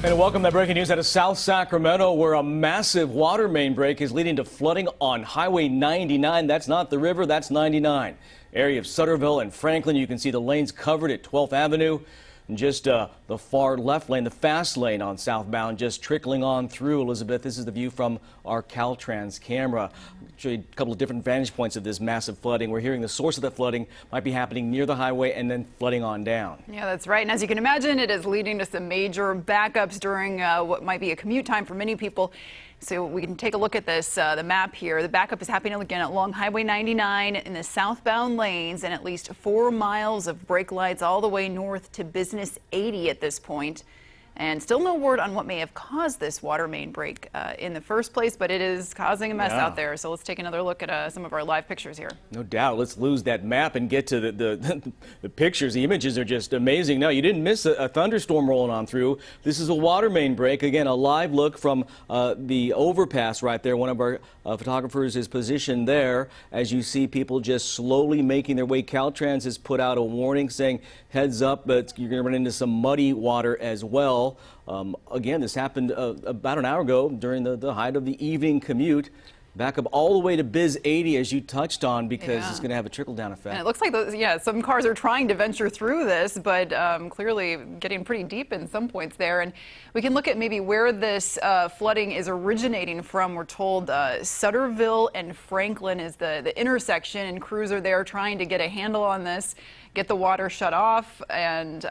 And welcome to breaking news out of South Sacramento, where a massive water main break is leading to flooding on Highway 99. That's not the river, that's 99. Area of Sutterville and Franklin, you can see the lanes covered at 12th Avenue. And just the far left lane, the fast lane on southbound, just trickling on through. Elizabeth, this is the view from our Caltrans camera. I'll show you a couple of different vantage points of this massive flooding. We're hearing the source of that flooding might be happening near the highway and then flooding on down. Yeah, that's right. And as you can imagine, it is leading to some major backups during what might be a commute time for many people. So we can take a look at this, the map here. The backup is happening again along Highway 99 in the southbound lanes, and at least 4 miles of brake lights all the way north to Business 80 at this point. And still no word on what may have caused this water main break in the first place, but it is causing a mess out there. So let's take another look at some of our live pictures here. No doubt. Let's lose that map and get to the pictures. The images are just amazing. No, you didn't miss a thunderstorm rolling on through. This is a water main break. Again, a live look from the overpass right there. One of our photographers is positioned there. As you see people just slowly making their way. Caltrans has put out a warning saying, heads up, but you're going to run into some muddy water as well. Again, this happened about an hour ago during the height of the evening commute. Back up all the way to Biz 80, as you touched on, because it's going to have a trickle-down effect. And it looks like some cars are trying to venture through this, but clearly getting pretty deep in some points there. And we can look at maybe where this flooding is originating from. We're told Sutterville and Franklin is the intersection, and crews are there trying to get a handle on this, get the water shut off, and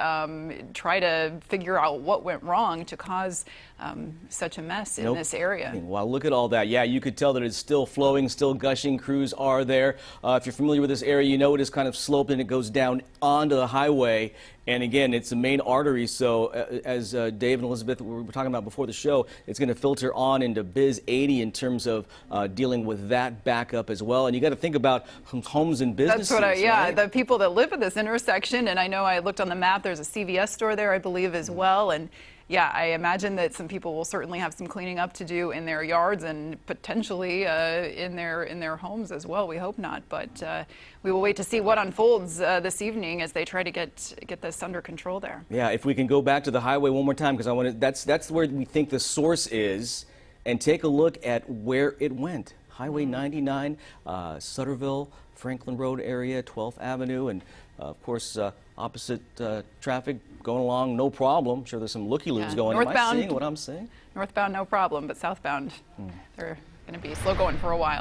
try to figure out what went wrong to cause such a mess in this area. Well, look at all that. Yeah, you could tell that it's still flowing, still gushing. Crews are there. If you're familiar with this area, you know it is kind of sloped and it goes down onto the highway. And again, it's the main artery, so as Dave and Elizabeth were talking about before the show, it's going to filter on into Biz 80 in terms of dealing with that backup as well. And you got to think about homes and businesses. That's what right? The people that live at this intersection, and I know I looked on the map, there's a CVS store there, I believe, as well. And yeah, I imagine that some people will certainly have some cleaning up to do in their yards and potentially in their homes as well. We hope not, but we will wait to see what unfolds this evening as they try to get this under control there. Yeah, if we can go back to the highway one more time, because I want to. That's where we think the source is, and take a look at where it went. Highway 99, Sutterville, Franklin Road area, 12th Avenue, and of course opposite traffic going along, no problem. I'm sure there's some looky-loos going. Northbound, am I seeing what I'm seeing? Northbound, no problem, but southbound, they're going to be slow going for a while.